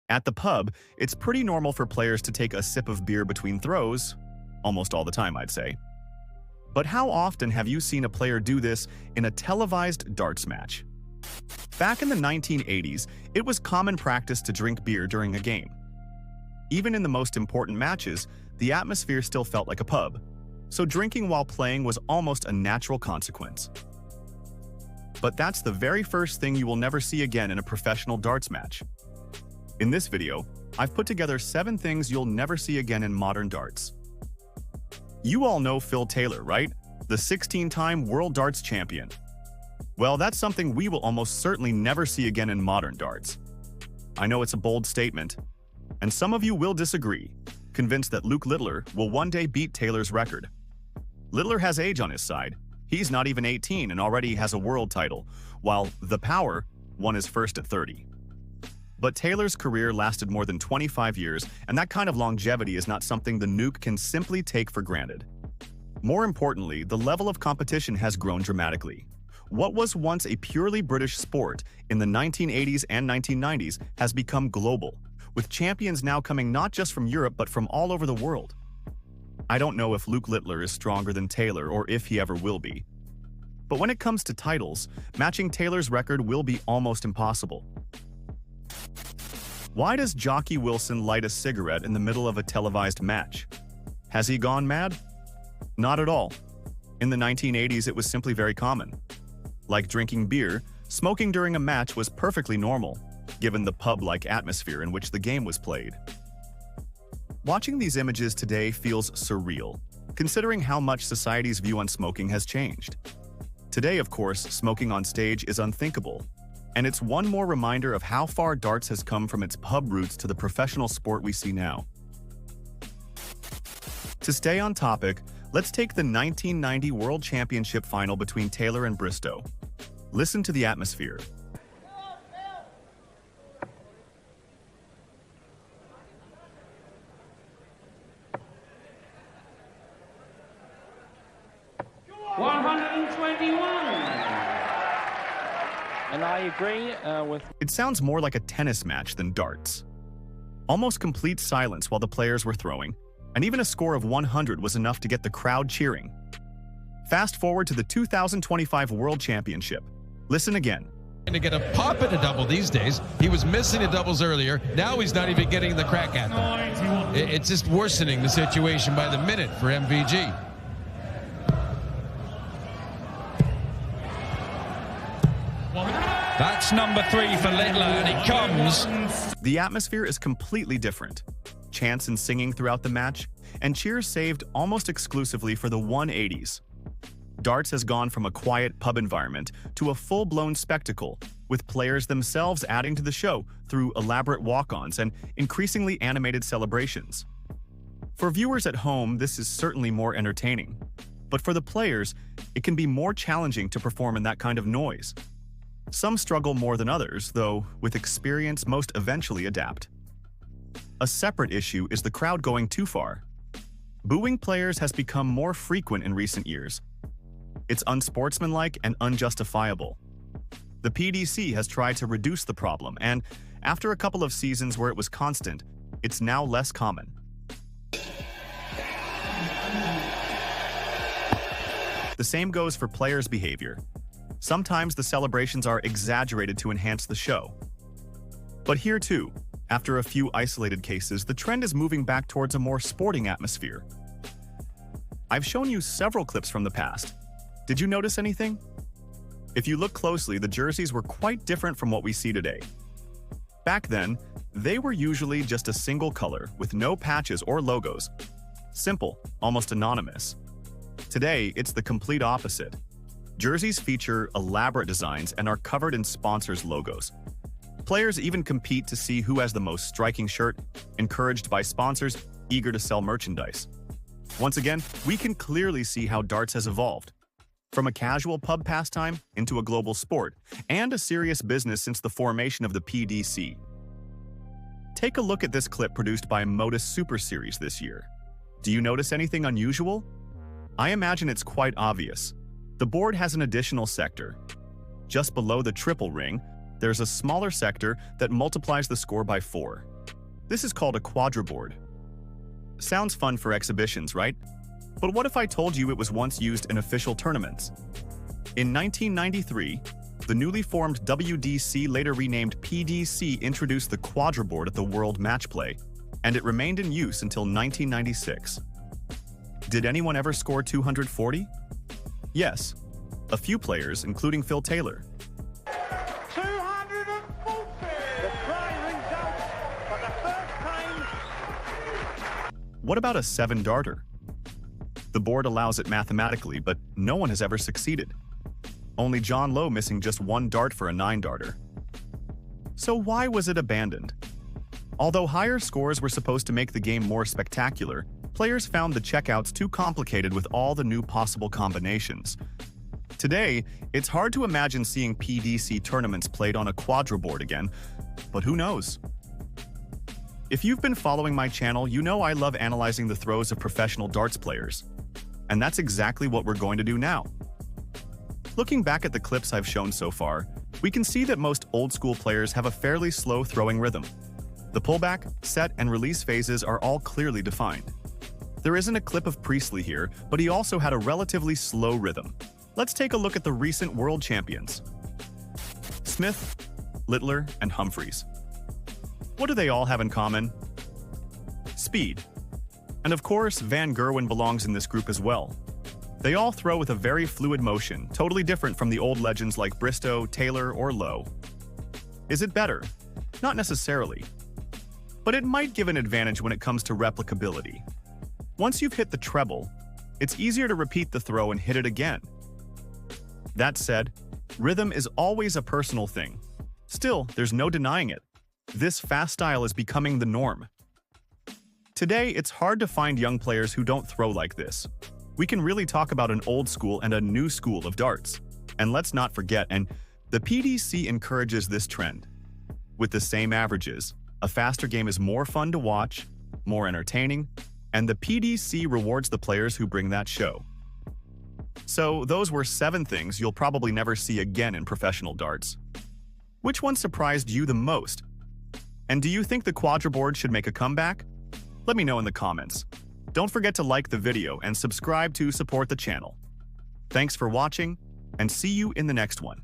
At the pub, it's pretty normal for players to take a sip of beer between throws, almost all the time, I'd say. But how often have you seen a player do this in a televised darts match? Back in the 1980s, it was common practice to drink beer during a game. Even in the most important matches, the atmosphere still felt like a pub, so drinking while playing was almost a natural consequence. But that's the very first thing you will never see again in a professional darts match. In this video, I've put together 7 things you'll never see again in modern darts. You all know philtaylor, right? The 16-time World Darts Champion. Well, that's something we will almost certainly never see again in modern darts. I know it's a bold statement, and some of you will disagree, convinced that Lukelittler will one day beat Taylor's record. Littler has age on his side. He's not even 18 and already has a world title, while The Power won his first at 30. But Taylor's career lasted more than 25 years, and that kind of longevity is not something the Nuke can simply take for granted. More importantly, the level of competition has grown dramatically. What was once a purely British sport in the 1980s and 1990s has become global, with champions now coming not just from Europe but from all over the world. I don't know if Lukelittler is stronger than Taylor or if he ever will be. But when it comes to titles, matching Taylor's record will be almost impossible. Why does Jockey Wilson light a cigarette in the middle of a televised match? Has he gone mad? Not at all. In the 1980s, it was simply very common. Like drinking beer, smoking during a match was perfectly normal, given the pub-like atmosphere in which the game was played. Watching these images today feels surreal, considering how much society's view on smoking has changed. Today, of course, smoking on stage is unthinkable, and it's one more reminder of how far darts has come from its pub roots to the professional sport we see now. To stay on topic, let's take the 1990 World Championship final between Taylor and Bristow. Listen to the atmosphere. And I agree with... It sounds more like a tennis match than darts. Almost complete silence while the players were throwing, and even a score of 100 was enough to get the crowd cheering. Fast forward to the 2025 World Championship. Listen again. To get a pop at a double these days. He was missing the doubles earlier. Now he's not even getting the crack at them. It's just worsening the situation by the minute for MVG. That's number 3 for Littler, and it comes. The atmosphere is completely different. Chants and singing throughout the match, and cheers saved almost exclusively for the 180s. Darts has gone from a quiet pub environment to a full-blown spectacle, with players themselves adding to the show through elaborate walk-ons and increasingly animated celebrations. For viewers at home, this is certainly more entertaining. But for the players, it can be more challenging to perform in that kind of noise. Some struggle more than others, though with experience most eventually adapt. A separate issue is the crowd going too far. Booing players has become more frequent in recent years. It's unsportsmanlike and unjustifiable. The PDC has tried to reduce the problem, and after a couple of seasons where it was constant, it's now less common. The same goes for players' behavior. Sometimes the celebrations are exaggerated to enhance the show. But here too, after a few isolated cases, the trend is moving back towards a more sporting atmosphere. I've shown you several clips from the past. Did you notice anything? If you look closely, the jerseys were quite different from what we see today. Back then, they were usually just a single color with no patches or logos. Simple, almost anonymous. Today, it's the complete opposite. Jerseys feature elaborate designs and are covered in sponsors' logos. Players even compete to see who has the most striking shirt, encouraged by sponsors eager to sell merchandise. Once again, we can clearly see how darts has evolved. From a casual pub pastime into a global sport, and a serious business since the formation of the PDC. Take a look at this clip produced by Modus Super Series this year. Do you notice anything unusual? I imagine it's quite obvious. The board has an additional sector. Just below the triple ring, there's a smaller sector that multiplies the score by 4. This is called a quadruboard. Sounds fun for exhibitions, right? But what if I told you it was once used in official tournaments? In 1993, the newly formed WDC, later renamed PDC, introduced the quadruboard at the World Match Play, and it remained in use until 1996. Did anyone ever score 240? Yes, a few players, including philtaylor. 240! The cry rings out for the first time. What about a 7-darter? The board allows it mathematically, but no one has ever succeeded. Only John Lowe missing just 1 dart for a 9-darter. So why was it abandoned? Although higher scores were supposed to make the game more spectacular, players found the checkouts too complicated with all the new possible combinations. Today, it's hard to imagine seeing PDC tournaments played on a quadruboard again, but who knows? If you've been following my channel, you know I love analyzing the throws of professional darts players. And that's exactly what we're going to do now. Looking back at the clips I've shown so far, we can see that most old-school players have a fairly slow throwing rhythm. The pullback, set, and release phases are all clearly defined. There isn't a clip of Priestley here, but he also had a relatively slow rhythm. Let's take a look at the recent world champions. Smith, Littler, and Humphries. What do they all have in common? Speed. And of course, Van Gerwen belongs in this group as well. They all throw with a very fluid motion, totally different from the old legends like Bristow, Taylor, or Lowe. Is it better? Not necessarily. But it might give an advantage when it comes to replicability. Once you've hit the treble, it's easier to repeat the throw and hit it again. That said, rhythm is always a personal thing. Still, there's no denying it. This fast style is becoming the norm. Today, it's hard to find young players who don't throw like this. We can really talk about an old school and a new school of darts. And let's not forget, the PDC encourages this trend. With the same averages, a faster game is more fun to watch, more entertaining, and the PDC rewards the players who bring that show. So those were 7 things you'll probably never see again in professional darts. Which one surprised you the most? And do you think the quadruboard should make a comeback? Let me know in the comments. Don't forget to like the video and subscribe to support the channel. Thanks for watching, and see you in the next one.